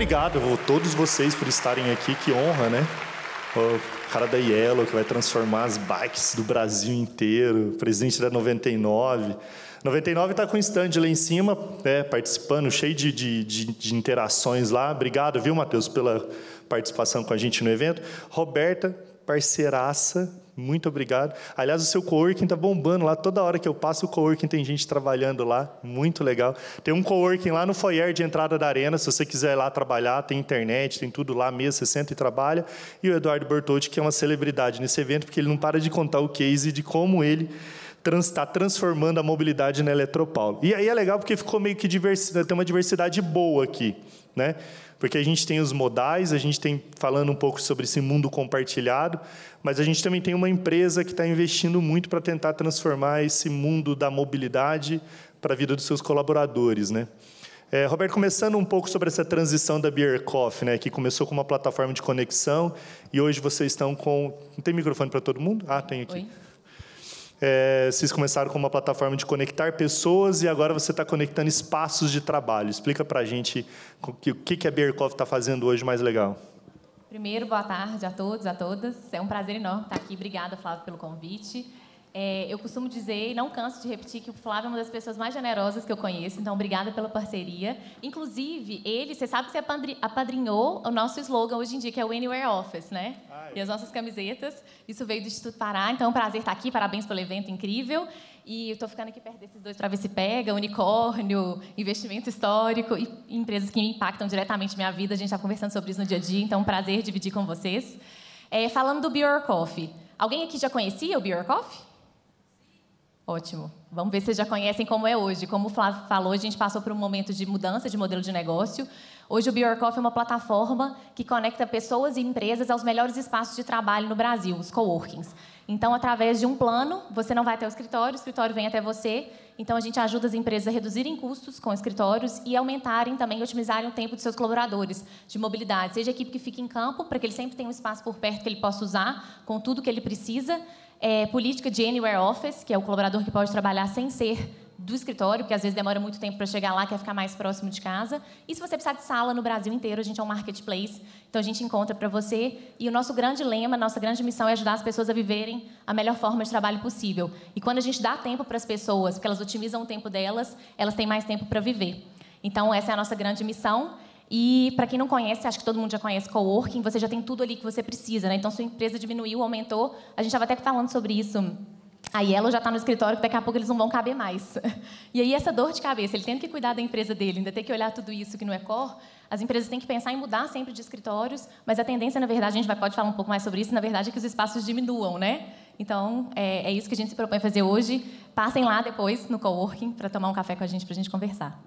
obrigado a todos vocês por estarem aqui, que honra, né? O cara da Yellow, que vai transformar as bikes do Brasil inteiro, presidente da 99. 99 está com o stand lá em cima, participando, cheio de interações lá. Obrigado, viu, Matheus, pela participação com a gente no evento. Roberta, parceiraça, muito obrigado. Aliás, o seu coworking está bombando lá. Toda hora que eu passo o coworking tem gente trabalhando lá. Muito legal. Tem um coworking lá no foyer de entrada da arena. Se você quiser ir lá trabalhar, tem internet, tem tudo lá mesmo. Você senta e trabalha. E o Eduardo Bertotti, que é uma celebridade nesse evento, porque ele não para de contar o case de como ele está transformando a mobilidade na Eletropaulo. E aí é legal porque ficou meio que tem uma diversidade boa aqui, né? Porque a gente tem os modais, a gente tem falando um pouco sobre esse mundo compartilhado, mas a gente também tem uma empresa que está investindo muito para tentar transformar esse mundo da mobilidade para a vida dos seus colaboradores, né? Roberto, começando um pouco sobre essa transição da Beer Coffee, né, que começou com uma plataforma de conexão e hoje vocês estão com... Não tem microfone para todo mundo? Ah, tem aqui. Oi. Vocês começaram com uma plataforma de conectar pessoas e agora você está conectando espaços de trabalho. Explica para a gente o que a Beer Coffee está fazendo hoje mais legal. Primeiro, boa tarde a todos, a todas. É um prazer enorme estar aqui. Obrigada, Flávio, pelo convite. Eu costumo dizer, e não canso de repetir, que o Flávio é uma das pessoas mais generosas que eu conheço, então obrigada pela parceria. Inclusive, você sabe que você apadrinhou o nosso slogan hoje em dia, que é o Anywhere Office, né? E as nossas camisetas. Isso veio do Instituto Pará, então é um prazer estar aqui, parabéns pelo evento incrível. E eu estou ficando aqui perto desses dois para ver se pega, unicórnio, investimento histórico e empresas que me impactam diretamente minha vida. A gente está conversando sobre isso no dia a dia, então é um prazer dividir com vocês. Falando do Be Your Coffee, alguém aqui já conhecia o Be Your Coffee? Ótimo. Vamos ver se vocês já conhecem como é hoje. Como o Flávio falou, a gente passou por um momento de mudança de modelo de negócio. Hoje o Be Your Coffee é uma plataforma que conecta pessoas e empresas aos melhores espaços de trabalho no Brasil, os coworkings. Então, através de um plano, você não vai até o escritório vem até você. Então, a gente ajuda as empresas a reduzirem custos com escritórios e aumentarem também, otimizarem o tempo de seus colaboradores de mobilidade. Seja a equipe que fica em campo, para que ele sempre tenha um espaço por perto que ele possa usar com tudo que ele precisa. Política de Anywhere Office, que é o colaborador que pode trabalhar sem ser do escritório, porque às vezes demora muito tempo para chegar lá, quer ficar mais próximo de casa. E se você precisar de sala no Brasil inteiro, a gente é um marketplace, então a gente encontra para você. E o nosso grande lema, nossa grande missão é ajudar as pessoas a viverem a melhor forma de trabalho possível. E quando a gente dá tempo para as pessoas, porque elas otimizam o tempo delas, elas têm mais tempo para viver. Então essa é a nossa grande missão. E, para quem não conhece, acho que todo mundo já conhece coworking, você já tem tudo ali que você precisa, né? Então, sua empresa diminuiu, aumentou. A gente estava até falando sobre isso. A Yellow já está no escritório, que daqui a pouco eles não vão caber mais. E aí, essa dor de cabeça, ele tendo que cuidar da empresa dele, ainda ter que olhar tudo isso que não é core, as empresas têm que pensar em mudar sempre de escritórios, mas a tendência, na verdade, a gente pode falar um pouco mais sobre isso, na verdade, é que os espaços diminuam, né? Então, é isso que a gente se propõe a fazer hoje. Passem lá depois, no coworking, para tomar um café com a gente conversar.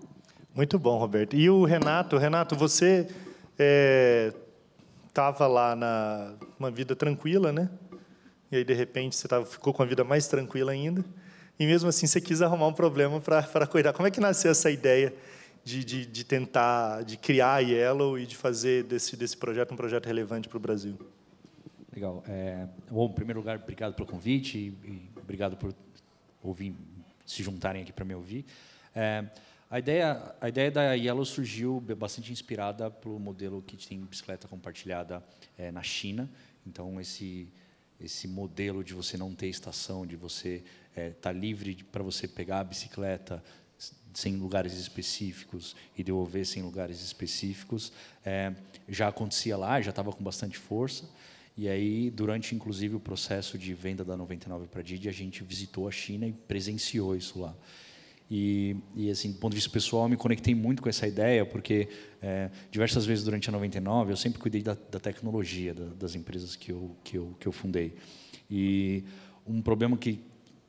Muito bom, Roberto. E o Renato? Renato, você estava lá numa vida tranquila, né? E aí, de repente, você ficou com a vida mais tranquila ainda. E, mesmo assim, você quis arrumar um problema para cuidar. Como é que nasceu essa ideia de tentar, de criar a Yellow e de fazer desse projeto um projeto relevante para o Brasil? Legal. Bom, em primeiro lugar, obrigado pelo convite e obrigado por se juntarem aqui para me ouvir. A ideia da Yellow surgiu bastante inspirada pelo modelo que tem bicicleta compartilhada na China. Então, esse modelo de você não ter estação, de você estar livre para você pegar a bicicleta sem lugares específicos e devolver sem lugares específicos, já acontecia lá, já estava com bastante força. E aí, durante, inclusive, o processo de venda da 99 para a Didi, a gente visitou a China e presenciou isso lá. E assim, do ponto de vista pessoal, eu me conectei muito com essa ideia, porque diversas vezes durante a 99 eu sempre cuidei da tecnologia das empresas que eu fundei. E um problema que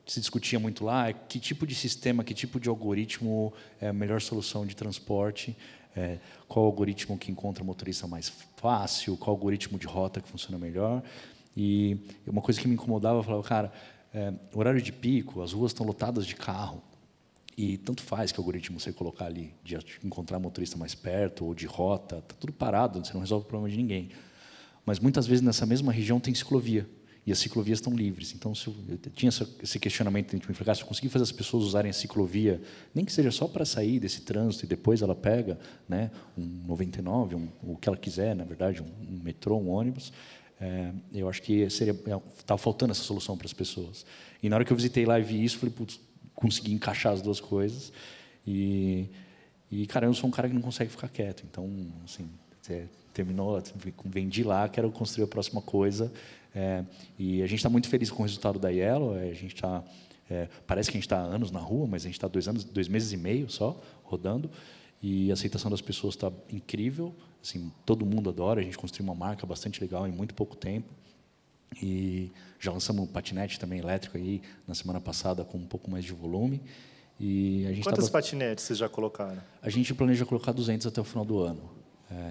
se discutia muito lá é que tipo de sistema, que tipo de algoritmo é a melhor solução de transporte, qual algoritmo que encontra o motorista mais fácil, qual algoritmo de rota que funciona melhor. E uma coisa que me incomodava, eu falava, cara, horário de pico, as ruas estão lotadas de carro. E tanto faz que algoritmo você colocar ali, de encontrar motorista mais perto, ou de rota, está tudo parado, você não resolve o problema de ninguém. Mas muitas vezes nessa mesma região tem ciclovia. e as ciclovias estão livres. Então, se eu tinha esse questionamento dentro de mim, falei, se eu conseguir fazer as pessoas usarem a ciclovia, nem que seja só para sair desse trânsito e depois ela pega, né, um 99, o que ela quiser, na verdade, um metrô, um ônibus, eu acho que estava faltando essa solução para as pessoas. E na hora que eu visitei lá e vi isso, falei, putz, consegui encaixar as duas coisas. E, cara, eu sou um cara que não consegue ficar quieto. Então, assim, terminou, vendi lá, quero construir a próxima coisa. E a gente está muito feliz com o resultado da Yellow. A gente está, parece que a gente está há anos na rua, mas a gente está 2 meses e meio só rodando. E a aceitação das pessoas está incrível. Assim, todo mundo adora. A gente construiu uma marca bastante legal em muito pouco tempo. E já lançamos um patinete também elétrico aí na semana passada com um pouco mais de volume. E a gente Quantos patinetes vocês já colocaram? A gente planeja colocar 200 até o final do ano.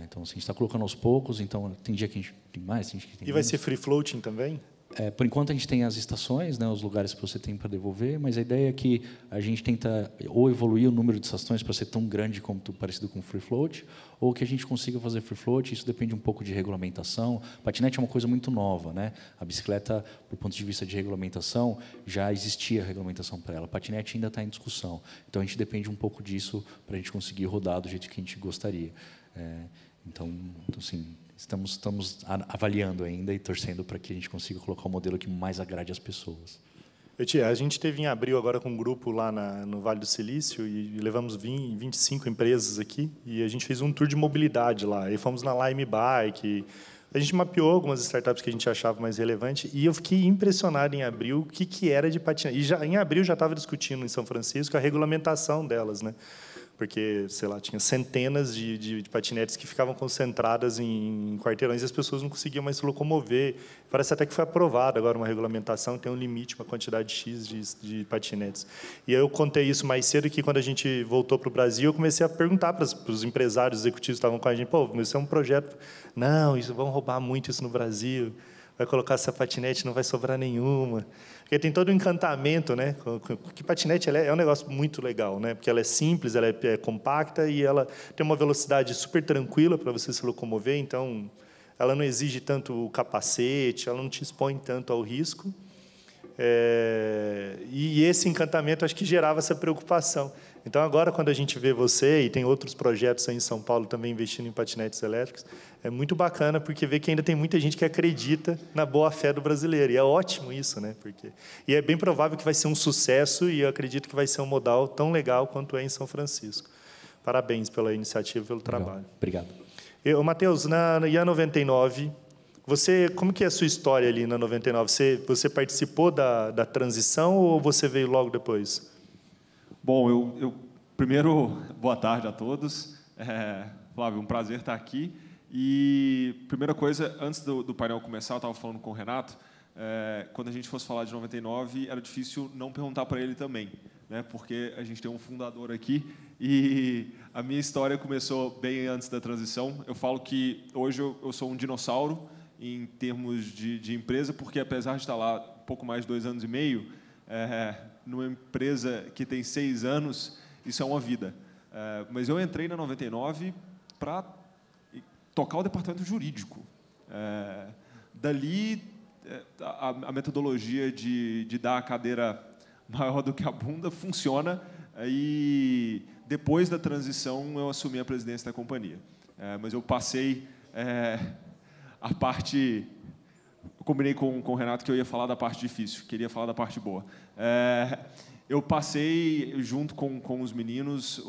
Então, assim, a gente está colocando aos poucos. Então, tem dia que a gente tem mais, tem dia que tem E vai ser free floating também? Por enquanto, a gente tem as estações, né, os lugares que você tem para devolver, mas a ideia é que a gente tenta ou evoluir o número de estações para ser tão grande como parecido com o free float, ou que a gente consiga fazer free float. Isso depende um pouco de regulamentação. Patinete é uma coisa muito nova, né? A bicicleta, do ponto de vista de regulamentação, já existia regulamentação para ela. A patinete ainda está em discussão. Então, a gente depende um pouco disso para a gente conseguir rodar do jeito que a gente gostaria. Então, assim, estamos avaliando ainda e torcendo para que a gente consiga colocar um modelo que mais agrade as pessoas. A gente teve em abril agora com um grupo lá no Vale do Silício e levamos 25 empresas aqui e a gente fez um tour de mobilidade lá. E fomos na Lime Bike. A gente mapeou algumas startups que a gente achava mais relevante e eu fiquei impressionado em abril o que era de patinete. E em abril já estava discutindo em São Francisco a regulamentação delas, né? Porque, sei lá, tinha centenas de patinetes que ficavam concentradas em quarteirões e as pessoas não conseguiam mais se locomover. Parece até que foi aprovada agora uma regulamentação, tem um limite, uma quantidade X de patinetes. E eu contei isso mais cedo, que quando a gente voltou para o Brasil, eu comecei a perguntar para os empresários executivos que estavam com a gente, pô, isso é um projeto... Não, vão roubar muito isso no Brasil, vai colocar essa patinete, não vai sobrar nenhuma. Porque tem todo o encantamento, né? Que patinete é um negócio muito legal, né? Porque ela é simples, ela é compacta e ela tem uma velocidade super tranquila para você se locomover. Então, ela não exige tanto o capacete, ela não te expõe tanto ao risco. E esse encantamento acho que gerava essa preocupação. Então, agora, quando a gente vê você, e tem outros projetos aí em São Paulo também investindo em patinetes elétricos, é muito bacana, porque vê que ainda tem muita gente que acredita na boa-fé do brasileiro. E é ótimo isso, né? E é bem provável que vai ser um sucesso, e eu acredito que vai ser um modal tão legal quanto é em São Francisco. Parabéns pela iniciativa e pelo trabalho. Obrigado. Matheus, na IAN 99, como que é a sua história ali na 99? Você participou da transição ou você veio logo depois? Bom, primeiro, boa tarde a todos. Flávio, um prazer estar aqui. E, primeira coisa, antes do painel começar, eu estava falando com o Renato, quando a gente fosse falar de 99, era difícil não perguntar para ele também, né? Porque a gente tem um fundador aqui e a minha história começou bem antes da transição. Eu falo que hoje eu sou um dinossauro em termos de empresa, porque, apesar de estar lá pouco mais de 2 anos e meio, numa empresa que tem 6 anos, isso é uma vida. Mas eu entrei na 99 para tocar o departamento jurídico. Dali, a metodologia de dar a cadeira maior do que a bunda funciona, e depois da transição eu assumi a presidência da companhia. Mas eu passei a parte... Eu combinei com o Renato que eu ia falar da parte difícil, queria falar da parte boa. Eu passei, junto com os meninos,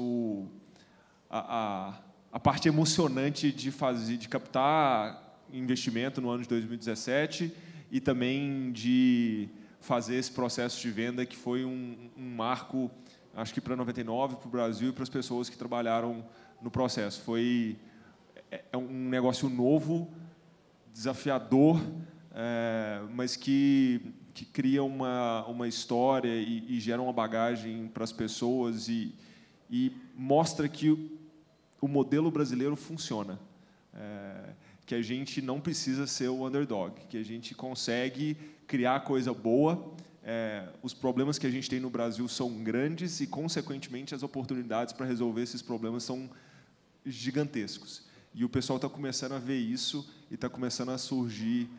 a parte emocionante de captar investimento no ano de 2017 e também de fazer esse processo de venda, que foi um marco, acho que para 99, para o Brasil e para as pessoas que trabalharam no processo. Foi um negócio novo, desafiador, mas que cria uma história e gera uma bagagem para as pessoas e mostra que o modelo brasileiro funciona, que a gente não precisa ser o underdog, que a gente consegue criar coisa boa. Os problemas que a gente tem no Brasil são grandes e, consequentemente, as oportunidades para resolver esses problemas são gigantescos. E o pessoal está começando a ver isso e está começando a surgir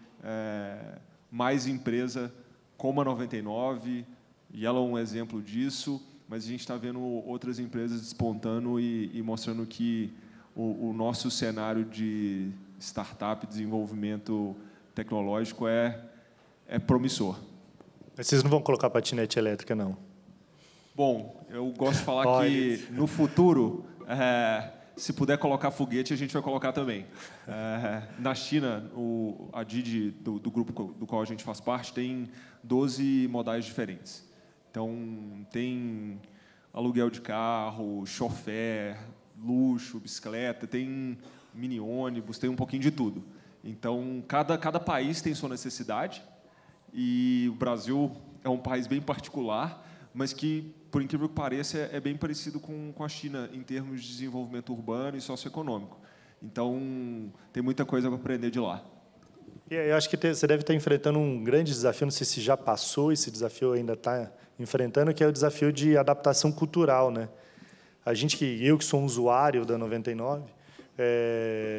mais empresa como a 99, Yellow é um exemplo disso, mas a gente está vendo outras empresas despontando e mostrando que o nosso cenário de startup, desenvolvimento tecnológico é promissor. Mas vocês não vão colocar patinete elétrica, não? Bom, eu gosto de falar que no futuro, se puder colocar foguete, a gente vai colocar também. Na China, a Didi, do grupo do qual a gente faz parte, tem 12 modais diferentes. Então, tem aluguel de carro, chofer, luxo, bicicleta, tem mini ônibus, tem um pouquinho de tudo. Então, cada país tem sua necessidade, e o Brasil é um país bem particular, mas que, por incrível que pareça, é bem parecido com a China em termos de desenvolvimento urbano e socioeconômico. Então, tem muita coisa para aprender de lá. Eu acho que você deve estar enfrentando um grande desafio, não sei se já passou, esse desafio ainda está enfrentando, que é o desafio de adaptação cultural, né? Eu que sou um usuário da 99,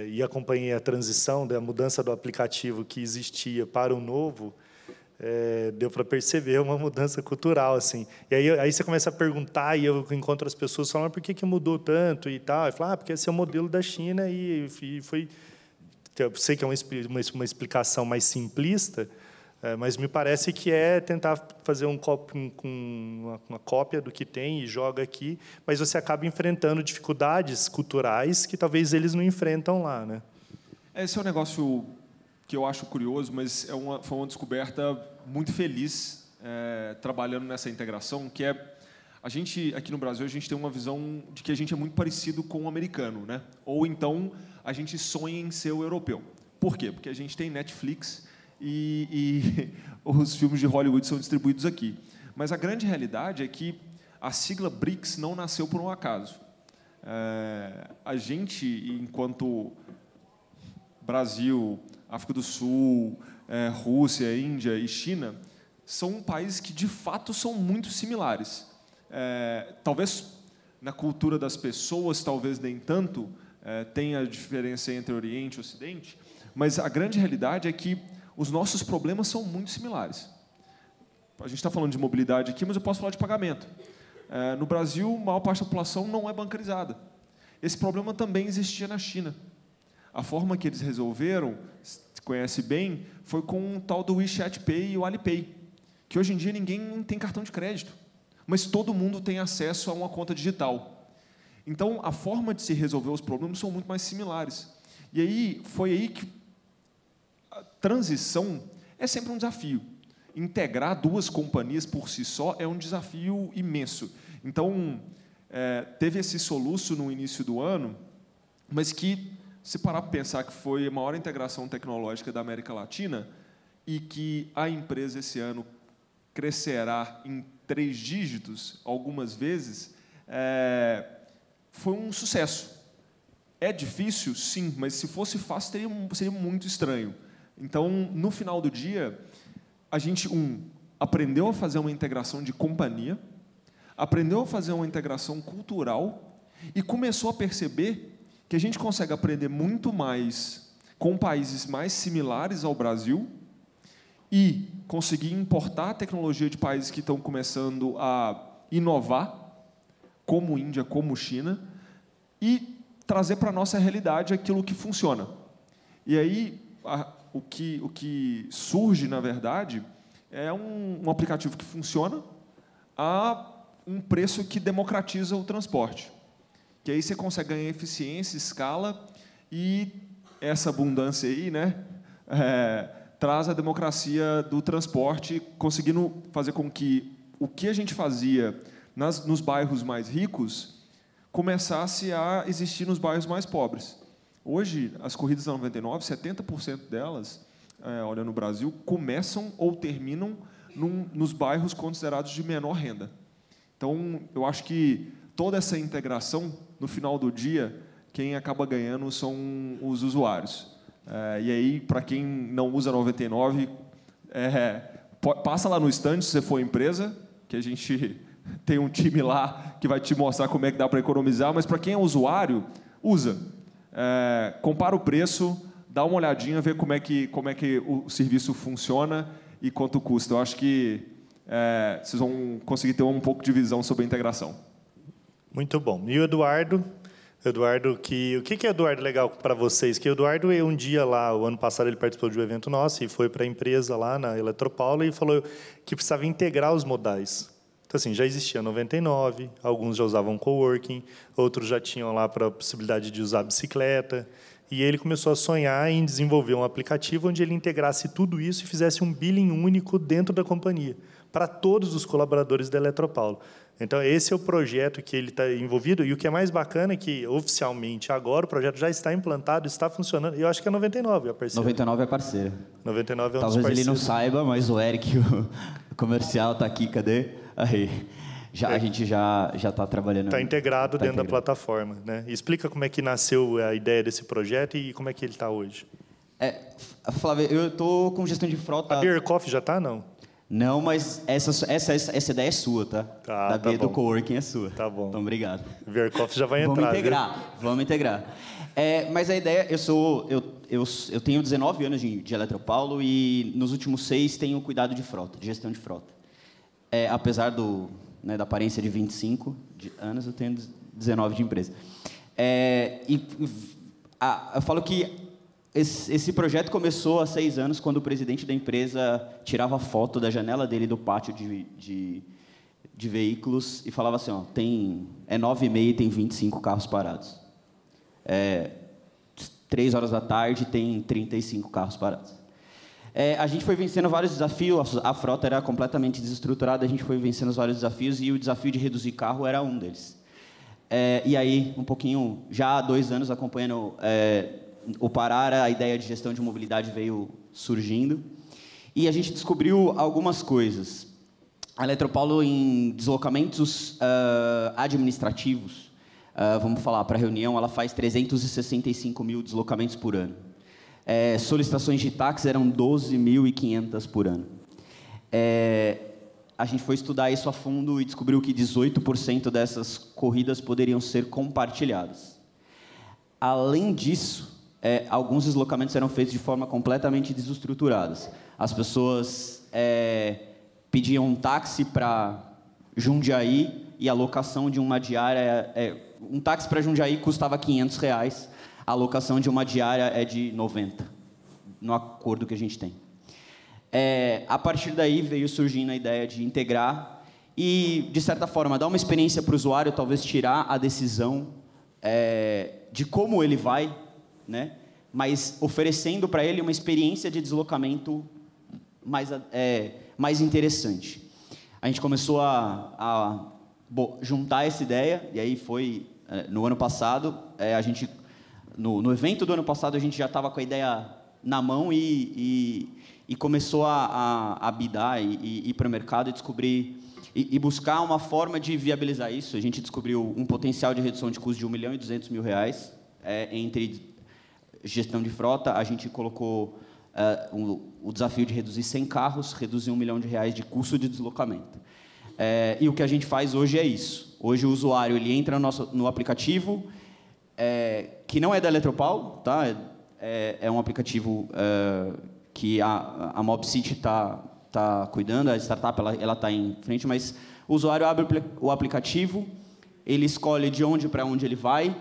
e acompanhei a transição, da mudança do aplicativo que existia para o novo, deu para perceber uma mudança cultural, assim. E aí você começa a perguntar, e eu encontro as pessoas falando por que mudou tanto e tal. Eu falo, porque esse é o modelo da China, e foi... Eu sei que é uma explicação mais simplista, mas me parece que é tentar fazer uma cópia do que tem e joga aqui, mas você acaba enfrentando dificuldades culturais que talvez eles não enfrentam lá, né? Esse é um negócio que eu acho curioso, mas foi uma descoberta muito feliz trabalhando nessa integração, que a gente, aqui no Brasil, a gente tem uma visão de que a gente é muito parecido com o americano, né? Ou então a gente sonha em ser o europeu. Por quê? Porque a gente tem Netflix e os filmes de Hollywood são distribuídos aqui. Mas a grande realidade é que a sigla BRICS não nasceu por um acaso. A gente, enquanto Brasil, África do Sul, Rússia, Índia e China, são países que, de fato, são muito similares. Talvez na cultura das pessoas, talvez nem tanto, tenha a diferença entre Oriente e Ocidente, mas a grande realidade é que os nossos problemas são muito similares. A gente está falando de mobilidade aqui, mas eu posso falar de pagamento. No Brasil, a maior parte da população não é bancarizada. Esse problema também existia na China. A forma que eles resolveram, se conhece bem, foi com o tal do WeChat Pay e o Alipay, que hoje em dia ninguém tem cartão de crédito, mas todo mundo tem acesso a uma conta digital. Então, a forma de se resolver os problemas são muito mais similares. E aí, foi aí que a transição é sempre um desafio. Integrar duas companhias por si só é um desafio imenso. Então, teve esse soluço no início do ano, mas que, se parar para pensar que foi a maior integração tecnológica da América Latina e que a empresa, esse ano, crescerá em 3 dígitos, algumas vezes, foi um sucesso. É difícil? Sim, mas se fosse fácil, seria muito estranho. Então, no final do dia, a gente, aprendeu a fazer uma integração de companhia, aprendeu a fazer uma integração cultural e começou a perceber que a gente consegue aprender muito mais com países mais similares ao Brasil e conseguir importar a tecnologia de países que estão começando a inovar, como Índia, como China, e trazer para a nossa realidade aquilo que funciona. E aí, o que surge, na verdade, é um aplicativo que funciona a um preço que democratiza o transporte. Que aí você consegue ganhar eficiência, escala, e essa abundância aí, né, traz a democracia do transporte, conseguindo fazer com que o que a gente fazia nos bairros mais ricos começasse a existir nos bairros mais pobres. Hoje, as corridas da 99, 70% delas, olhando no Brasil, começam ou terminam nos bairros considerados de menor renda. Então, eu acho que toda essa integração, no final do dia, quem acaba ganhando são os usuários. E aí, para quem não usa 99, passa lá no stand, se você for empresa, que a gente tem um time lá que vai te mostrar como é que dá para economizar, mas para quem é usuário, usa. Compara o preço, dá uma olhadinha, vê como é que o serviço funciona e quanto custa. Eu acho que vocês vão conseguir ter um pouco de visão sobre a integração. Muito bom. E o Eduardo? Eduardo, o que é Eduardo legal para vocês? Que o Eduardo, um dia lá, o ano passado, ele participou de um evento nosso e foi para a empresa lá na Eletropaulo e falou que precisava integrar os modais. Então, assim, já existia 99, alguns já usavam coworking, outros já tinham lá para a possibilidade de usar bicicleta. E ele começou a sonhar em desenvolver um aplicativo onde ele integrasse tudo isso e fizesse um billing único dentro da companhia, para todos os colaboradores da Eletropaulo. Então, esse é o projeto que ele está envolvido. E o que é mais bacana é que, oficialmente, agora o projeto já está implantado, está funcionando. Eu acho que é 99 a parceira. 99 é parceira. 99 é um Talvez dos parceiros. ele não saiba, mas o Eric, o comercial, está aqui. Cadê? Aí. A gente já está trabalhando. Está integrado dentro da plataforma, né? E explica como é que nasceu a ideia desse projeto e como é que ele está hoje. Flávio, eu estou com gestão de frota... A Beer Coffee já está, não? Não, mas essa ideia é sua, tá? Da Beer do Coworking é sua. Tá bom. Então, obrigado. Beer Coffee já vai entrar. Vamos integrar. Mas a ideia, eu tenho 19 anos de Eletropaulo e nos últimos 6 tenho cuidado de frota, de gestão de frota. Apesar da aparência de 25 anos, eu tenho 19 de empresa. Eu falo que esse projeto começou há 6 anos, quando o presidente da empresa tirava foto da janela dele do pátio de veículos e falava assim, 9h30 e tem 25 carros parados. 3 horas da tarde tem 35 carros parados. A gente foi vencendo vários desafios, a frota era completamente desestruturada, a gente foi vencendo vários desafios e o desafio de reduzir carro era um deles. E aí, um pouquinho, já há 2 anos acompanhando o Parar, a ideia de gestão de mobilidade veio surgindo e a gente descobriu algumas coisas. A Eletropaulo, em deslocamentos administrativos, vamos falar, para reunião, ela faz 365 mil deslocamentos por ano. Solicitações de táxi eram 12.500 por ano. A gente foi estudar isso a fundo e descobriu que 18% dessas corridas poderiam ser compartilhadas. Além disso, alguns deslocamentos eram feitos de forma completamente desestruturada. As pessoas pediam um táxi para Jundiaí e a locação de uma diária... um táxi para Jundiaí custava R$500, a locação de uma diária é de 90, no acordo que a gente tem. A partir daí veio surgindo a ideia de integrar e, de certa forma, dar uma experiência para o usuário, talvez tirar a decisão de como ele vai, né? Mas oferecendo para ele uma experiência de deslocamento mais interessante. A gente começou a juntar essa ideia, e aí foi no ano passado, no evento do ano passado, a gente já estava com a ideia na mão e começou a bidar e ir para o mercado e descobrir e buscar uma forma de viabilizar isso. A gente descobriu um potencial de redução de custo de R$1.200.000 entre gestão de frota. A gente colocou o desafio de reduzir 100 carros, reduzir R$1 milhão de custo de deslocamento. E o que a gente faz hoje é isso. Hoje o usuário ele entra no aplicativo, que não é da Eletropaulo, tá? É um aplicativo que a MobCity está cuidando, a startup ela está em frente, mas o usuário abre o aplicativo, ele escolhe de onde para onde ele vai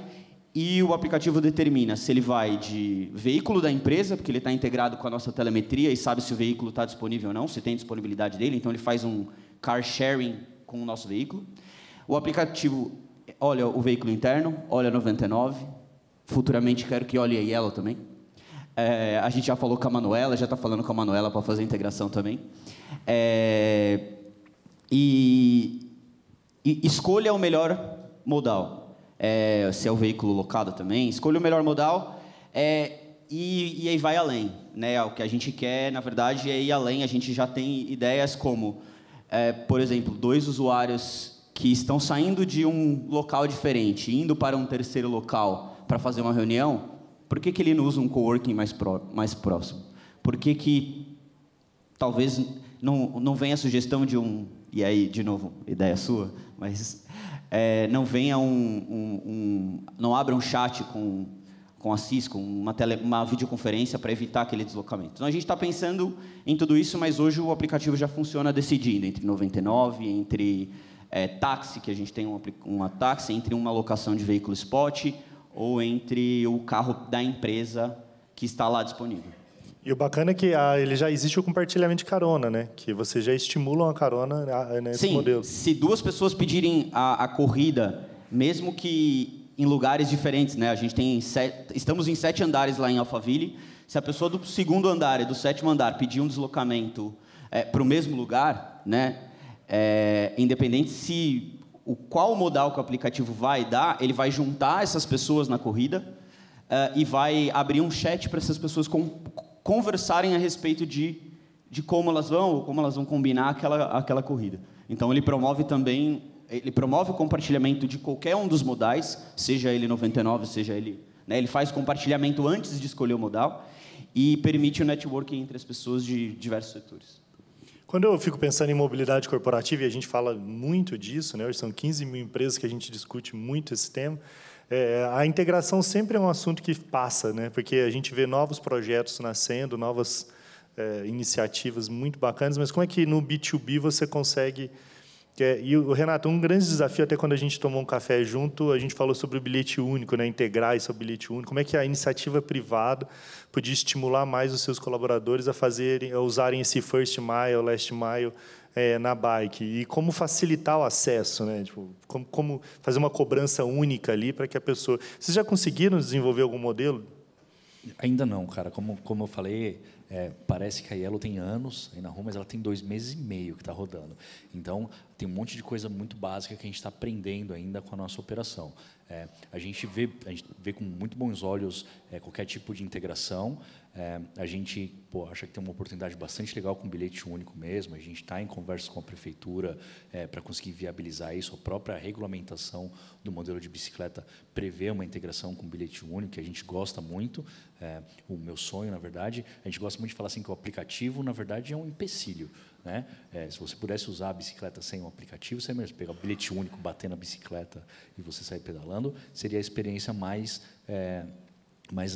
e o aplicativo determina se ele vai de veículo da empresa, porque ele está integrado com a nossa telemetria e sabe se o veículo está disponível ou não, se tem disponibilidade dele, então ele faz um car sharing com o nosso veículo. O aplicativo olha o veículo interno, olha 99, futuramente quero que olhe a Yellow também. A gente já falou com a Manuela, já está falando com a Manuela para fazer a integração também. E escolha o melhor modal. Se é o veículo locado também, escolha o melhor modal e aí vai além. Né? O que a gente quer, na verdade, é ir além. A gente já tem ideias como, por exemplo, 2 usuários que estão saindo de um local diferente, indo para um terceiro local para fazer uma reunião. Por que ele não usa um coworking mais próximo? Por que talvez não venha a sugestão de um... E aí, de novo, ideia sua, mas não venha não abra um chat com a Cisco, uma videoconferência para evitar aquele deslocamento. Então, a gente está pensando em tudo isso, mas hoje o aplicativo já funciona decidindo entre 99, entre táxi, que a gente tem uma táxi, entre uma locação de veículo spot ou entre o carro da empresa que está lá disponível. E o bacana é que ele já existe o compartilhamento de carona, né? Que você já estimula uma carona nesse modelo. Se duas pessoas pedirem a corrida, mesmo que em lugares diferentes, né? A gente tem estamos em 7 andares lá em Alphaville. Se a pessoa do 2º andar e do 7º andar pedir um deslocamento para o mesmo lugar, né? Independente se qual modal que o aplicativo vai dar, ele vai juntar essas pessoas na corrida e vai abrir um chat para essas pessoas conversarem a respeito de como elas vão ou como elas vão combinar aquela corrida. Então, ele promove o compartilhamento de qualquer um dos modais, seja ele 99, seja ele... Né, ele faz compartilhamento antes de escolher o modal e permite o networking entre as pessoas de diversos setores. Quando eu fico pensando em mobilidade corporativa, e a gente fala muito disso, né? Hoje são 15 mil empresas que a gente discute muito esse tema, a integração sempre é um assunto que passa, né? Porque a gente vê novos projetos nascendo, novas iniciativas muito bacanas, mas como é que no B2B você consegue... E o Renato, um grande desafio, até quando a gente tomou um café junto, a gente falou sobre o bilhete único, né? Integrar esse bilhete único. Como é que a iniciativa privada podia estimular mais os seus colaboradores a usarem esse first mile, last mile na bike? E como facilitar o acesso, né? Tipo, como fazer uma cobrança única ali para que a pessoa... Vocês já conseguiram desenvolver algum modelo? Ainda não, cara. Como eu falei, parece que a Yellow tem anos aí na rua, mas ela tem 2 meses e meio que está rodando. Então, tem um monte de coisa muito básica que a gente está aprendendo ainda com a nossa operação. A gente vê com muito bons olhos qualquer tipo de integração. A gente acha que tem uma oportunidade bastante legal com o bilhete único mesmo. A gente está em conversa com a prefeitura para conseguir viabilizar isso. A própria regulamentação do modelo de bicicleta prevê uma integração com o bilhete único, que a gente gosta muito. O meu sonho, na verdade, a gente gosta muito de falar assim que o aplicativo, na verdade, é um empecilho, né? Se você pudesse usar a bicicleta sem um aplicativo, você mesmo pegar o bilhete único, bater na bicicleta e você sair pedalando, seria a experiência mais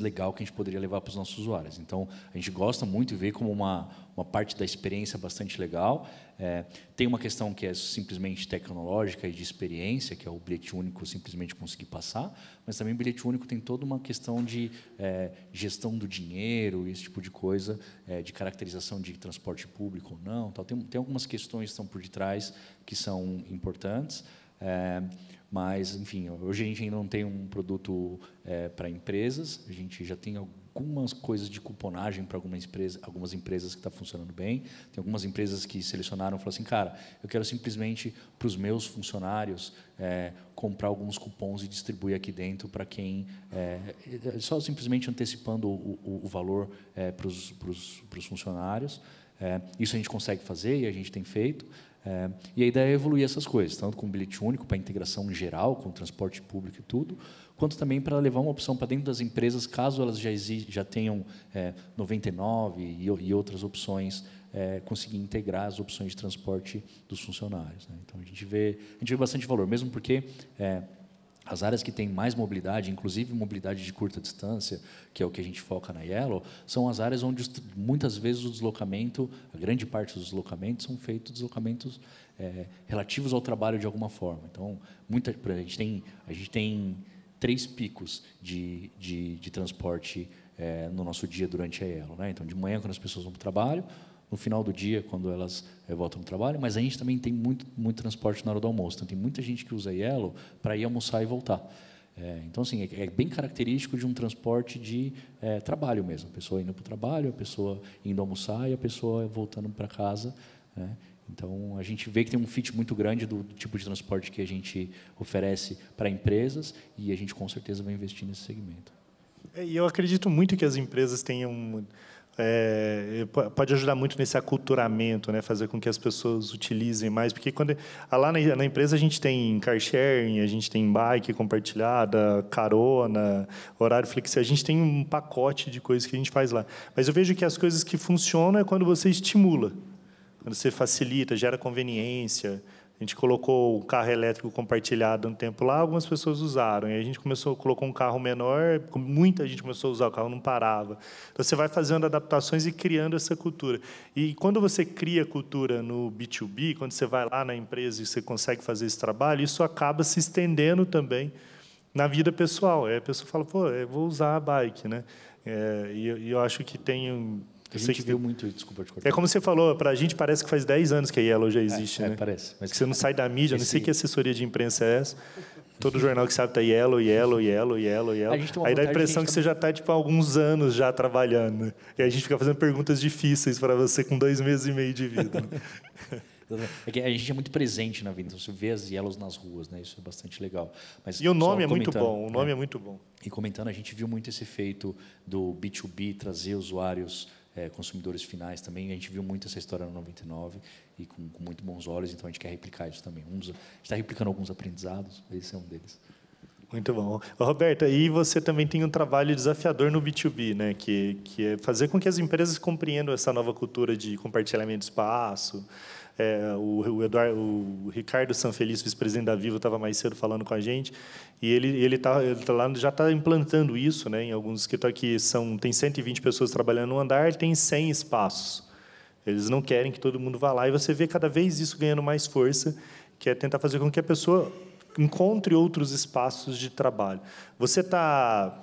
legal que a gente poderia levar para os nossos usuários. Então, a gente gosta muito e vê como uma parte da experiência bastante legal. Tem uma questão que é simplesmente tecnológica e de experiência, que é o bilhete único simplesmente conseguir passar, mas também o bilhete único tem toda uma questão de gestão do dinheiro, esse tipo de coisa, de caracterização de transporte público ou não. Tal. Tem algumas questões que estão por detrás que são importantes. Mas, enfim, hoje a gente ainda não tem um produto para empresas. A gente já tem algumas coisas de cuponagem para algumas empresas que está funcionando bem. Tem algumas empresas que selecionaram e falaram assim, cara, eu quero simplesmente para os meus funcionários comprar alguns cupons e distribuir aqui dentro para quem... só simplesmente antecipando o valor para os funcionários. Isso a gente consegue fazer e a gente tem feito. E a ideia é evoluir essas coisas, tanto com o bilhete único para integração geral, com o transporte público e tudo, quanto também para levar uma opção para dentro das empresas, caso elas já tenham 99 e outras opções, conseguir integrar as opções de transporte dos funcionários, né? Então, a gente vê bastante valor, mesmo porque... as áreas que têm mais mobilidade, inclusive mobilidade de curta distância, que é o que a gente foca na Yellow, são as áreas onde muitas vezes o deslocamento, a grande parte dos deslocamentos são feitos deslocamentos relativos ao trabalho de alguma forma. Então, a gente tem 3 picos de transporte no nosso dia durante a Yellow, né? Então, de manhã, quando as pessoas vão para o trabalho, no final do dia, quando elas voltam no trabalho, mas a gente também tem muito transporte na hora do almoço. Então, tem muita gente que usa Yellow para ir almoçar e voltar. Então, assim, é bem característico de um transporte de trabalho mesmo. A pessoa indo para o trabalho, a pessoa indo almoçar e a pessoa voltando para casa, né? Então, a gente vê que tem um fit muito grande do tipo de transporte que a gente oferece para empresas e a gente, com certeza, vai investir nesse segmento. E eu acredito muito que as empresas tenham... pode ajudar muito nesse aculturamento, né? Fazer com que as pessoas utilizem mais, porque lá na empresa a gente tem car sharing, a gente tem bike compartilhada, carona, horário flexível, a gente tem um pacote de coisas que a gente faz lá. Mas eu vejo que as coisas que funcionam é quando você estimula, quando você facilita, gera conveniência, A gente colocou um carro elétrico compartilhado um tempo lá, algumas pessoas usaram. E a gente colocou um carro menor, muita gente começou a usar, o carro não parava. Então, você vai fazendo adaptações e criando essa cultura. E quando você cria cultura no B2B, quando você vai lá na empresa e você consegue fazer esse trabalho, isso acaba se estendendo também na vida pessoal. Aí a pessoa fala, pô, eu vou usar a bike, né? E eu acho que tem... A gente viu muito, desculpa te cortar. É como você falou, para a gente parece que faz 10 anos que a Yellow já existe, né? Parece. Mas você não sai da mídia, não sei que assessoria de imprensa é essa. Todo jornal que sabe está Yellow, Yellow, Yellow, Yellow, Yellow. Aí dá a impressão que você já está há alguns anos já trabalhando. Né? E a gente fica fazendo perguntas difíceis para você com 2 meses e meio de vida. Né? É que a gente é muito presente na vida, então você vê as Yellows nas ruas, né? Isso é bastante legal. Mas e o nome é muito bom, o nome é muito bom. E comentando, a gente viu muito esse efeito do B2B, trazer usuários, consumidores finais também. A gente viu muito essa história no 99 e com muito bons olhos, então a gente quer replicar isso também. A gente está replicando alguns aprendizados, esse é um deles. Muito bom. Roberta, e você também tem um trabalho desafiador no B2B, né? Que é fazer com que as empresas compreendam essa nova cultura de compartilhamento de espaço. O Ricardo Sanfeliz, vice-presidente da Vivo, estava mais cedo falando com a gente, e ele lá, já está implantando isso, né, em alguns escritórios que tem 120 pessoas trabalhando no andar, tem 100 espaços. Eles não querem que todo mundo vá lá, e você vê cada vez isso ganhando mais força, que é tentar fazer com que a pessoa encontre outros espaços de trabalho. Você está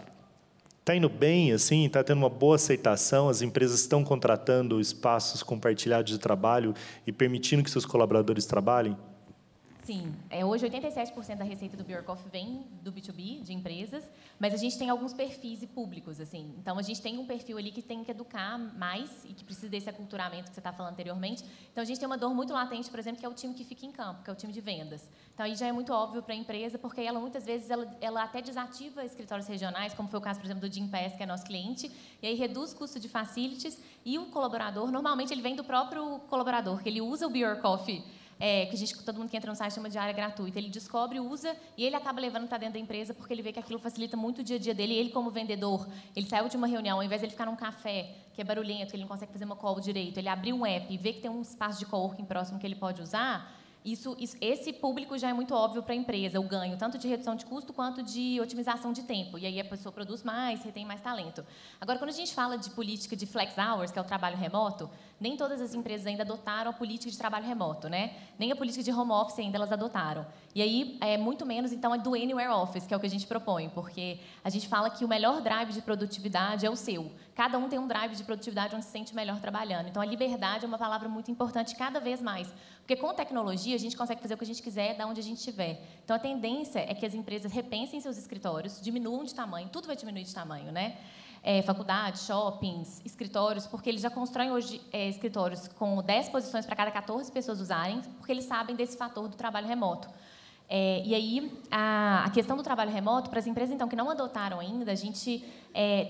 indo bem, assim, está tendo uma boa aceitação, as empresas estão contratando espaços compartilhados de trabalho e permitindo que seus colaboradores trabalhem? Sim. Hoje, 87% da receita do Bjorkoff vem do B2B, de empresas, mas a gente tem alguns perfis e públicos. Assim. Então, a gente tem um perfil ali que tem que educar mais e que precisa desse aculturamento que você está falando anteriormente. Então, a gente tem uma dor muito latente, por exemplo, que é o time que fica em campo, que é o time de vendas. Então, aí já é muito óbvio para a empresa, porque ela, muitas vezes, ela até desativa escritórios regionais, como foi o caso, por exemplo, do Gympass, que é nosso cliente, e aí reduz o custo de facilities, e o colaborador, normalmente, ele vem do próprio colaborador, que ele usa o Bjorkoff, que todo mundo que entra no site chama de área gratuita. Ele descobre, usa, e ele acaba levando para dentro da empresa, porque ele vê que aquilo facilita muito o dia a dia dele. E ele, como vendedor, ele saiu de uma reunião, ao invés de ele ficar num café, que é barulhento, que ele não consegue fazer uma call direito, ele abriu um app e vê que tem um espaço de coworking próximo que ele pode usar. Esse público já é muito óbvio para a empresa, o ganho, tanto de redução de custo quanto de otimização de tempo. E aí a pessoa produz mais, retém mais talento. Agora, quando a gente fala de política de flex hours, que é o trabalho remoto, nem todas as empresas ainda adotaram a política de trabalho remoto, né? Nem a política de home office ainda elas adotaram. E aí, muito menos, então, é do Anywhere Office, que é o que a gente propõe, porque a gente fala que o melhor drive de produtividade é o seu. Cada um tem um drive de produtividade onde se sente melhor trabalhando. Então, a liberdade é uma palavra muito importante cada vez mais. Porque com tecnologia, a gente consegue fazer o que a gente quiser, da onde a gente estiver. Então, a tendência é que as empresas repensem seus escritórios, diminuam de tamanho, tudo vai diminuir de tamanho, né? Faculdades, shoppings, escritórios, porque eles já constroem hoje escritórios com 10 posições para cada 14 pessoas usarem, porque eles sabem desse fator do trabalho remoto. E aí, a questão do trabalho remoto, para as empresas então, que não adotaram ainda, a gente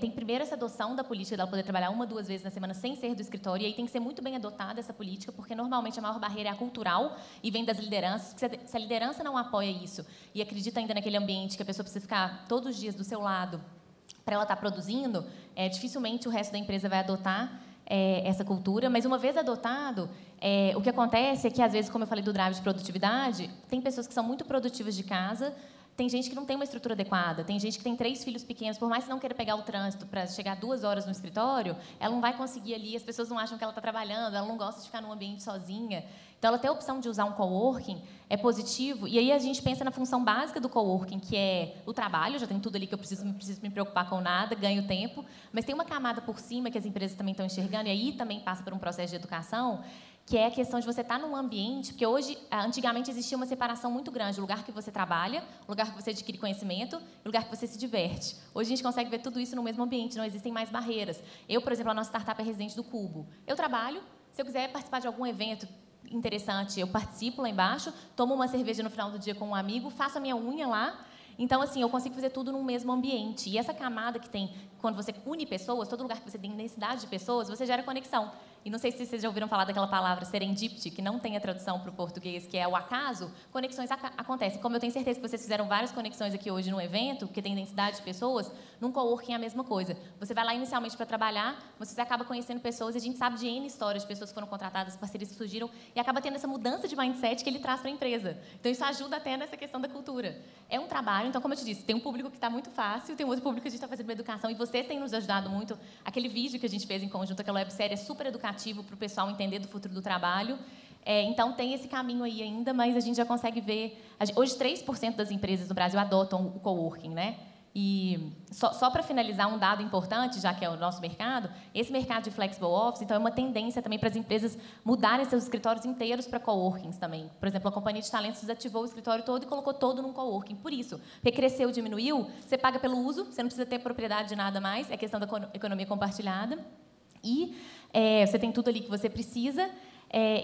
tem primeiro essa adoção da política dela poder trabalhar 1 ou 2 vezes na semana sem ser do escritório, e aí tem que ser muito bem adotada essa política, porque normalmente a maior barreira é a cultural e vem das lideranças, porque se a liderança não apoia isso e acredita ainda naquele ambiente que a pessoa precisa ficar todos os dias do seu lado para ela estar produzindo, dificilmente o resto da empresa vai adotar essa cultura, mas uma vez adotado, o que acontece é que, às vezes, como eu falei do drive de produtividade, tem pessoas que são muito produtivas de casa, tem gente que não tem uma estrutura adequada, tem gente que tem 3 filhos pequenos, por mais que não queira pegar o trânsito para chegar 2 horas no escritório, ela não vai conseguir ali, as pessoas não acham que ela está trabalhando, ela não gosta de ficar num ambiente sozinha. Então, ela ter a opção de usar um coworking é positivo, e aí a gente pensa na função básica do coworking, que é o trabalho, já tem tudo ali que eu preciso me preocupar com nada, ganho tempo, mas tem uma camada por cima que as empresas também estão enxergando, e aí também passa por um processo de educação, que é a questão de você estar num ambiente, porque hoje, antigamente, existia uma separação muito grande, o lugar que você trabalha, o lugar que você adquire conhecimento, o lugar que você se diverte. Hoje, a gente consegue ver tudo isso no mesmo ambiente, não existem mais barreiras. Eu, por exemplo, a nossa startup é residente do Cubo. Eu trabalho, se eu quiser participar de algum evento interessante, eu participo lá embaixo, tomo uma cerveja no final do dia com um amigo, faço a minha unha lá. Então, assim, eu consigo fazer tudo no mesmo ambiente. E essa camada que tem, quando você une pessoas, todo lugar que você tem densidade de pessoas, você gera conexão. e não sei se vocês já ouviram falar daquela palavra serendipity, que não tem a tradução para o português, que é o acaso, conexões acontecem. Como eu tenho certeza que vocês fizeram várias conexões aqui hoje no evento, porque tem densidade de pessoas, num coworking é a mesma coisa. Você vai lá inicialmente para trabalhar, você acaba conhecendo pessoas, e a gente sabe de N histórias de pessoas que foram contratadas, parcerias que surgiram, e acaba tendo essa mudança de mindset que ele traz para a empresa. Então, isso ajuda até nessa questão da cultura. É um trabalho, então, como eu te disse, tem um público que está muito fácil, tem um outro público que a gente está fazendo uma educação, e vocês têm nos ajudado muito. Aquele vídeo que a gente fez em conjunto, aquela websérie, é super educativo para o pessoal entender do futuro do trabalho. Então, tem esse caminho aí ainda, mas a gente já consegue ver... Hoje, 3% das empresas no Brasil adotam o coworking, né? E só para finalizar, um dado importante, já que é o nosso mercado, esse mercado de flexible office, então, é uma tendência também para as empresas mudarem seus escritórios inteiros para coworkings também. Por exemplo, a companhia de talentos desativou o escritório todo e colocou todo num coworking. Por isso, porque cresceu, diminuiu, você paga pelo uso, você não precisa ter propriedade de nada mais, é questão da economia compartilhada. E você tem tudo ali que você precisa.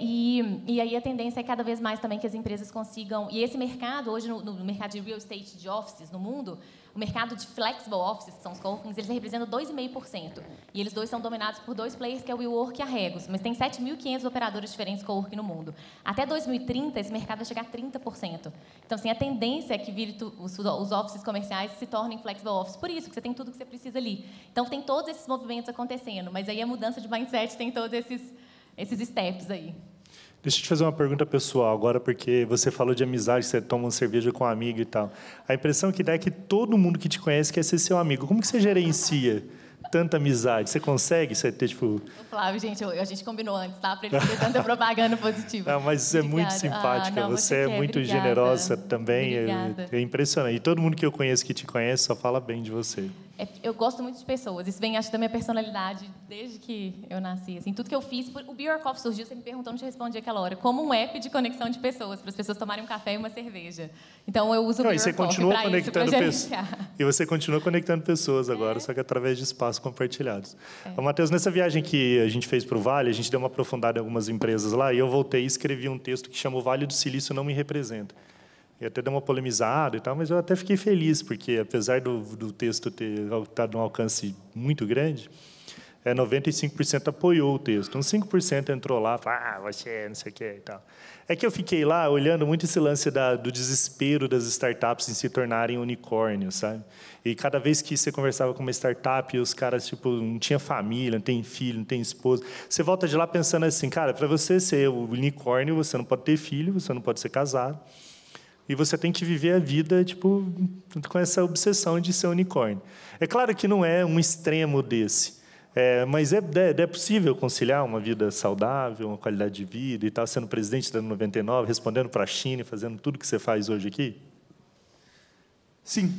E aí a tendência é cada vez mais também que as empresas consigam... E esse mercado, hoje, no mercado de real estate de offices no mundo, o mercado de flexible offices, que são os coworkings, eles representam 2,5%. E eles dois são dominados por dois players, que é o WeWork e a Regus. Mas tem 7.500 operadores diferentes de coworking no mundo. Até 2030, esse mercado vai chegar a 30%. Então, assim, a tendência é que os offices comerciais se tornem flexible offices. Por isso, que você tem tudo que você precisa ali. Então, tem todos esses movimentos acontecendo. Mas aí a mudança de mindset tem todos esses steps aí. Deixa eu te fazer uma pergunta pessoal agora, porque você falou de amizade, você toma uma cerveja com um amigo e tal. A impressão que dá é que todo mundo que te conhece quer ser seu amigo. Como que você gerencia tanta amizade? Você consegue? Você ter, tipo... Flávio, gente, a gente combinou antes, tá? Para ele ter tanta propaganda positiva. Não, mas você é muito simpática, você é muito obrigada. Generosa também. Obrigada. É impressionante. E todo mundo que eu conheço que te conhece só fala bem de você. Eu gosto muito de pessoas. Isso vem, acho, da minha personalidade desde que eu nasci. Assim, tudo que eu fiz... O Be Your Coffee surgiu, você me perguntou, não te respondi aquela hora. Como um app de conexão de pessoas, para as pessoas tomarem um café e uma cerveja. Então, eu uso o Be Your Coffee para isso, para gerenciar. E você continua conectando pessoas agora, só que através de espaços compartilhados. Matheus, nessa viagem que a gente fez para o Vale, a gente deu uma aprofundada em algumas empresas lá, e eu voltei e escrevi um texto que chama O Vale do Silício Não Me Representa. E até deu uma polemizada e tal, mas eu até fiquei feliz, porque apesar do texto ter estado num alcance muito grande, 95% apoiou o texto. Uns 5% entrou lá, falou, você não sei o que e tal. É que eu fiquei lá olhando muito esse lance do desespero das startups em se tornarem unicórnios, sabe? E cada vez que você conversava com uma startup, os caras, tipo, não tinha família, não tem filho, não tem esposa. Você volta de lá pensando assim, cara, para você ser o unicórnio, você não pode ter filho, você não pode ser casado. E você tem que viver a vida, tipo, com essa obsessão de ser unicórnio. É claro que não é um extremo desse, mas é possível conciliar uma vida saudável, uma qualidade de vida e tal, sendo presidente da 99, respondendo para a China e fazendo tudo que você faz hoje aqui? Sim.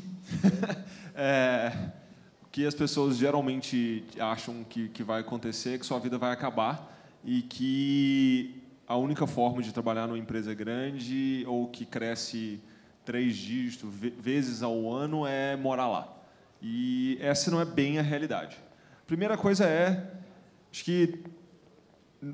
O que as pessoas geralmente acham que vai acontecer é que sua vida vai acabar e que a única forma de trabalhar numa empresa grande ou que cresce 3 dígitos vezes ao ano é morar lá. E essa não é bem a realidade. A primeira coisa acho que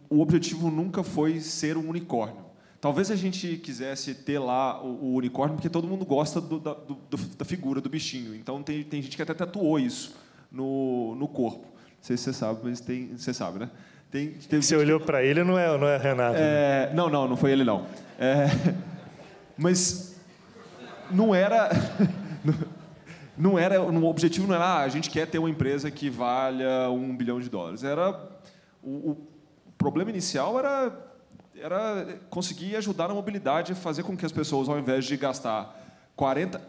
o objetivo nunca foi ser um unicórnio. Talvez a gente quisesse ter lá o unicórnio porque todo mundo gosta da figura do bichinho. Então, tem gente que até tatuou isso no corpo. Não sei se você sabe, mas você sabe, né? Você olhou para ele, não é Renato? Né? Não foi ele, não. Mas não era... O objetivo não era a gente quer ter uma empresa que valha $1 bilhão. O problema inicial era conseguir ajudar na mobilidade, fazer com que as pessoas, ao invés de gastar 40...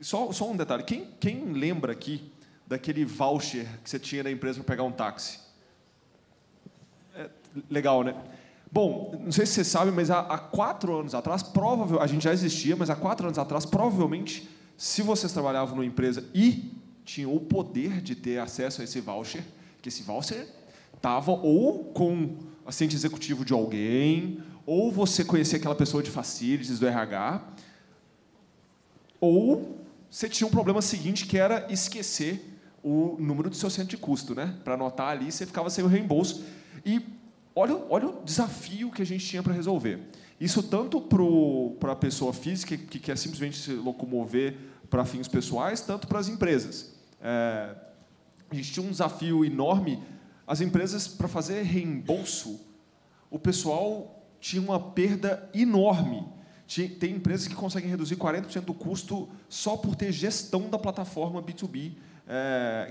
Só um detalhe. Quem lembra aqui daquele voucher que você tinha na empresa para pegar um táxi? Legal, né? Bom, não sei se você sabe, mas há 4 anos atrás, a gente já existia, mas há 4 anos atrás, provavelmente, se vocês trabalhavam numa empresa e tinham o poder de ter acesso a esse voucher, que esse voucher estava ou com assistente executivo de alguém, ou você conhecia aquela pessoa de facilities do RH, ou você tinha um problema seguinte, que era esquecer o número do seu centro de custo, né? Para anotar ali, você ficava sem o reembolso. E olha o desafio que a gente tinha para resolver. Isso tanto para a pessoa física, que quer simplesmente se locomover para fins pessoais, tanto para as empresas. A gente tinha um desafio enorme. as empresas, para fazer reembolso, o pessoal tinha uma perda enorme. Tem empresas que conseguem reduzir 40% do custo só por ter gestão da plataforma B2B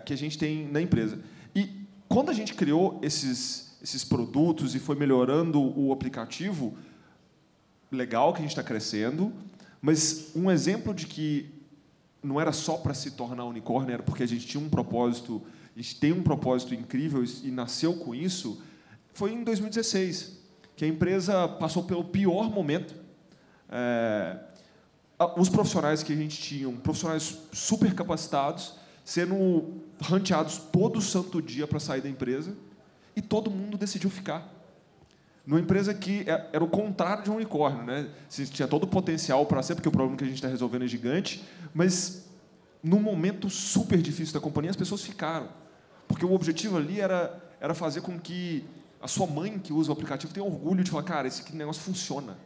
que a gente tem na empresa. E quando a gente criou esses produtos e foi melhorando o aplicativo, legal que a gente está crescendo, mas um exemplo de que não era só para se tornar unicórnio, era porque a gente tinha um propósito, a gente tem um propósito incrível e nasceu com isso, foi em 2016, que a empresa passou pelo pior momento. Os profissionais que a gente tinha, profissionais super capacitados, sendo ranteados todo santo dia para sair da empresa, e todo mundo decidiu ficar. Numa empresa que era o contrário de um unicórnio, né? Tinha todo o potencial para ser, porque o problema que a gente está resolvendo é gigante, mas, num momento super difícil da companhia, as pessoas ficaram. Porque o objetivo ali era fazer com que a sua mãe, que usa o aplicativo, tenha orgulho de falar, cara, esse negócio funciona.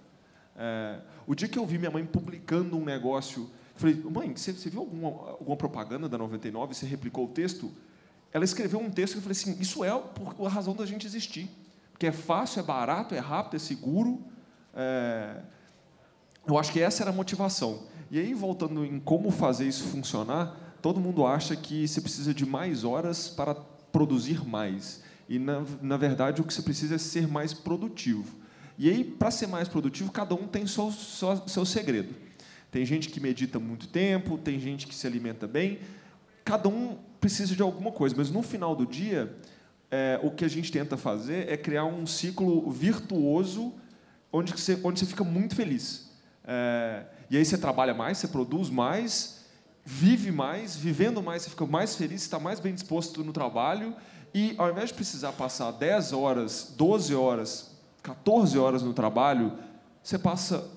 O dia que eu vi minha mãe publicando um negócio, eu falei, mãe, você viu alguma propaganda da 99? Você replicou o texto? Ela escreveu um texto que eu falei assim, isso é a razão da gente existir. Porque é fácil, é barato, é rápido, é seguro. Eu acho que essa era a motivação. E aí, voltando em como fazer isso funcionar, todo mundo acha que você precisa de mais horas para produzir mais. E, na verdade, o que você precisa é ser mais produtivo. E aí, para ser mais produtivo, cada um tem seu segredo. Tem gente que medita muito tempo, tem gente que se alimenta bem. Cada um precisa de alguma coisa. Mas, no final do dia, o que a gente tenta fazer é criar um ciclo virtuoso onde você fica muito feliz. E aí você trabalha mais, você produz mais, vive mais, vivendo mais, você fica mais feliz, está mais bem disposto no trabalho, e ao invés de precisar passar 10 horas, 12 horas, 14 horas no trabalho, você passa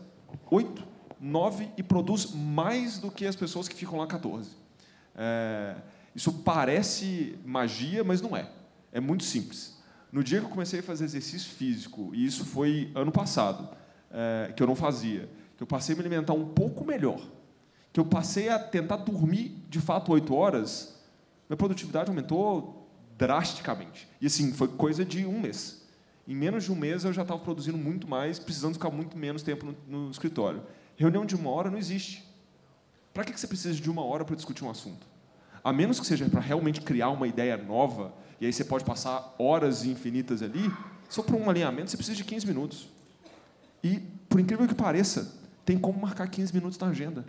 8, 9 e produz mais do que as pessoas que ficam lá 14. Isso parece magia, mas não é. É muito simples. No dia que eu comecei a fazer exercício físico, e isso foi ano passado, que eu não fazia, que eu passei a me alimentar um pouco melhor, que eu passei a tentar dormir, de fato, 8 horas, minha produtividade aumentou drasticamente. E, assim, foi coisa de um mês. Em menos de um mês, eu já estava produzindo muito mais, precisando ficar muito menos tempo no escritório. Reunião de 1 hora não existe. Para que você precisa de 1 hora para discutir um assunto? A menos que seja para realmente criar uma ideia nova, e aí você pode passar horas infinitas ali, só para um alinhamento você precisa de 15 minutos. E, por incrível que pareça, tem como marcar 15 minutos na agenda.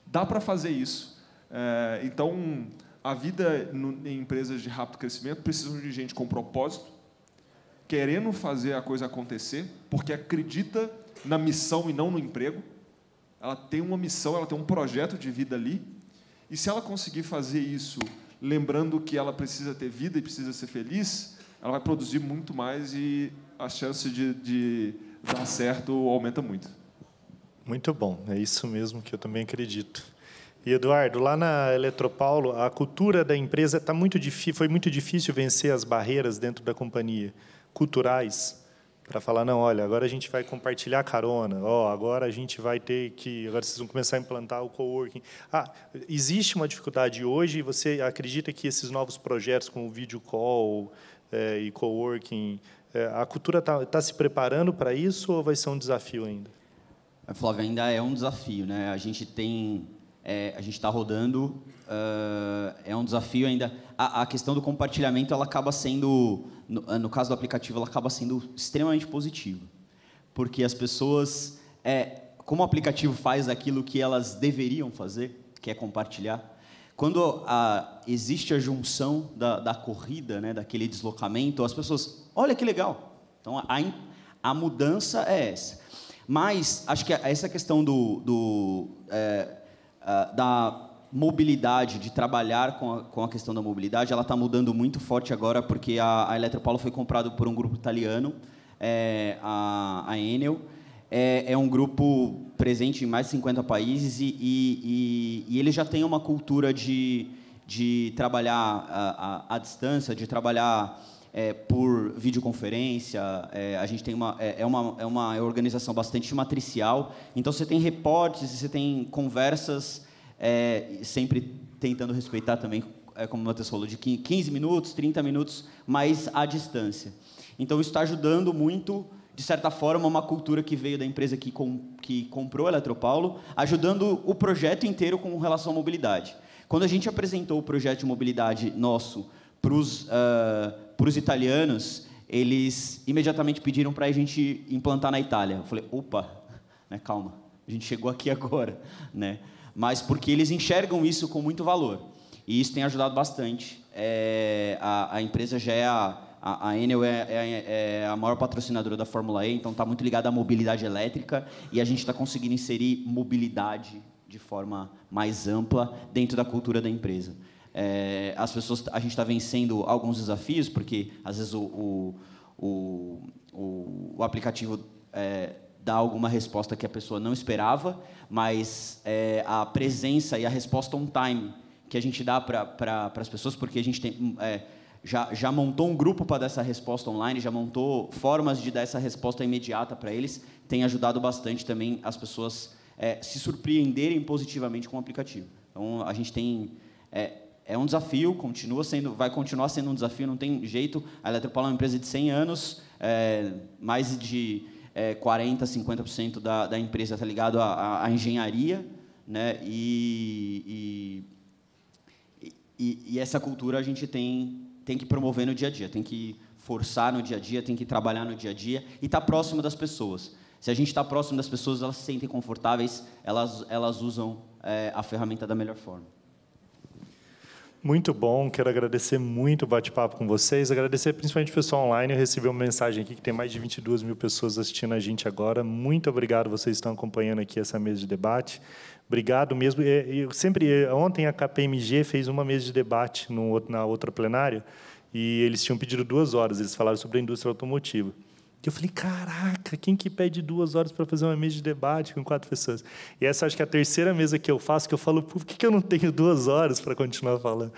Dá para fazer isso. Então, a vida em empresas de rápido crescimento precisa de gente com propósito, querendo fazer a coisa acontecer, porque acredita na missão e não no emprego. Ela tem uma missão, ela tem um projeto de vida ali, e se ela conseguir fazer isso, lembrando que ela precisa ter vida e precisa ser feliz, ela vai produzir muito mais e a chance de dar certo aumenta muito. Muito bom, é isso mesmo que eu também acredito. E, Eduardo, lá na Eletropaulo, a cultura da empresa foi muito difícil vencer as barreiras dentro da companhia, culturais, para falar, não, olha, agora a gente vai compartilhar carona, agora a gente vai ter que, agora vocês vão começar a implantar o coworking. Existe uma dificuldade hoje, você acredita que esses novos projetos, como o video call e coworking, a cultura está se preparando para isso ou vai ser um desafio ainda? Flávio, ainda é um desafio, né? A gente está rodando, é um desafio ainda. A questão do compartilhamento, ela acaba sendo, no caso do aplicativo, ela acaba sendo extremamente positiva, porque as pessoas, como o aplicativo faz aquilo que elas deveriam fazer, que é compartilhar, quando existe a junção da corrida, né, daquele deslocamento, as pessoas, olha que legal. Então, a mudança é essa. Mas acho que essa questão da mobilidade, de trabalhar com a questão da mobilidade, ela está mudando muito forte agora, porque a Eletropaulo foi comprado por um grupo italiano, a Enel. É um grupo presente em mais de 50 países e ele já tem uma cultura de trabalhar à distância, de trabalhar por videoconferência. A gente tem uma organização bastante matricial, então você tem reportes, você tem conversas, sempre tentando respeitar também como o Matheus falou, de 15 minutos, 30 minutos, mais à distância. Então, isso está ajudando muito, de certa forma, uma cultura que veio da empresa que comprou a Eletropaulo, ajudando o projeto inteiro com relação à mobilidade. Quando a gente apresentou o projeto de mobilidade nosso para os italianos, eles imediatamente pediram para a gente implantar na Itália. Eu falei, opa, né, calma, a gente chegou aqui agora, né? Mas porque eles enxergam isso com muito valor. E isso tem ajudado bastante. A empresa já é a Enel é a maior patrocinadora da Fórmula E, então está muito ligada à mobilidade elétrica, e a gente está conseguindo inserir mobilidade de forma mais ampla dentro da cultura da empresa. As pessoas, a gente está vencendo alguns desafios, porque às vezes o aplicativo dá alguma resposta que a pessoa não esperava, mas a presença e a resposta on time que a gente dá para as pessoas, porque a gente tem, já montou um grupo para dar essa resposta online, já montou formas de dar essa resposta imediata para eles, tem ajudado bastante também as pessoas se surpreenderem positivamente com o aplicativo. Então, a gente tem... É um desafio, vai continuar sendo um desafio, não tem jeito. A Eletropaulo é uma empresa de 100 anos, mais de 40%, 50% da empresa está ligado à engenharia, né? E essa cultura a gente tem que promover no dia a dia, tem que forçar no dia a dia, tem que trabalhar no dia a dia e estar próximo das pessoas. Se a gente está próximo das pessoas, elas se sentem confortáveis, elas usam a ferramenta da melhor forma. Muito bom, quero agradecer muito o bate-papo com vocês, agradecer principalmente o pessoal online. Eu recebi uma mensagem aqui que tem mais de 22 mil pessoas assistindo a gente agora. Muito obrigado, vocês estão acompanhando aqui essa mesa de debate. Obrigado mesmo. Ontem a KPMG fez uma mesa de debate na outra plenária e eles tinham pedido 2 horas, eles falaram sobre a indústria automotiva. Eu falei, caraca, quem que pede 2 horas para fazer uma mesa de debate com 4 pessoas? E essa acho que é a terceira mesa que eu faço, que eu falo, por que eu não tenho 2 horas para continuar falando?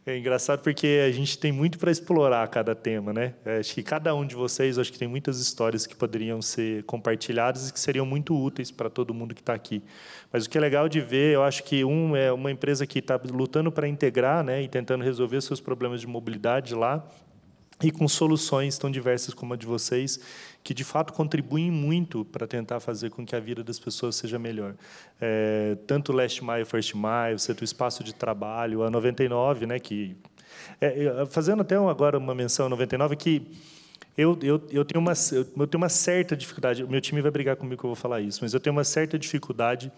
É engraçado porque a gente tem muito para explorar cada tema, né? Acho que cada um de vocês, acho que tem muitas histórias que poderiam ser compartilhadas e que seriam muito úteis para todo mundo que está aqui. Mas o que é legal de ver, eu acho que é uma empresa que está lutando para integrar, né, e tentando resolver seus problemas de mobilidade lá, e com soluções tão diversas como a de vocês, que, de fato, contribuem muito para tentar fazer com que a vida das pessoas seja melhor. Tanto o Last Mile, First Mile, o Setor Espaço de Trabalho, a 99, né, que... fazendo até agora uma menção a 99, que eu tenho uma certa dificuldade, o meu time vai brigar comigo que eu vou falar isso, mas eu tenho uma certa dificuldade,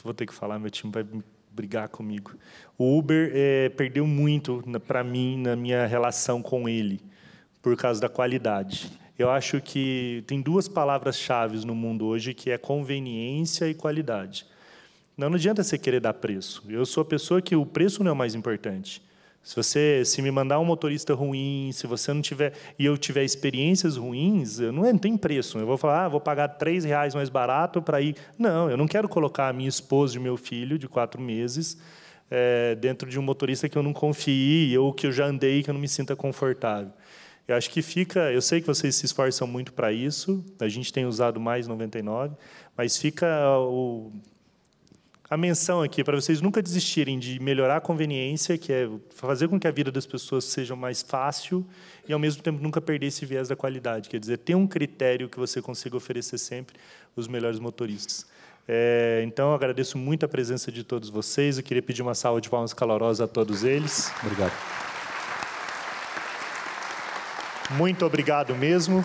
vou ter que falar, meu time vai brigar comigo. O Uber perdeu muito para mim na minha relação com ele por causa da qualidade. Eu acho que tem 2 palavras-chave no mundo hoje, que é conveniência e qualidade. Não adianta você querer dar preço. Eu sou a pessoa que o preço não é o mais importante. Se me mandar um motorista ruim, se você não tiver e eu tiver experiências ruins, não tem preço. Eu vou falar, vou pagar R$3 mais barato para ir. Não, eu não quero colocar a minha esposa e meu filho de 4 meses dentro de um motorista que eu não confie ou que eu já andei e que eu não me sinta confortável. Eu acho que fica. Eu sei que vocês se esforçam muito para isso. A gente tem usado mais 99, mas fica a menção aqui para vocês nunca desistirem de melhorar a conveniência, que é fazer com que a vida das pessoas seja mais fácil e, ao mesmo tempo, nunca perder esse viés da qualidade. Quer dizer, ter um critério que você consiga oferecer sempre os melhores motoristas. Então, eu agradeço muito a presença de todos vocês. Eu queria pedir uma salva de palmas calorosa a todos eles. Obrigado. Muito obrigado mesmo.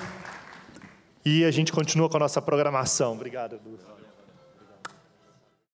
E a gente continua com a nossa programação. Obrigado, Edu.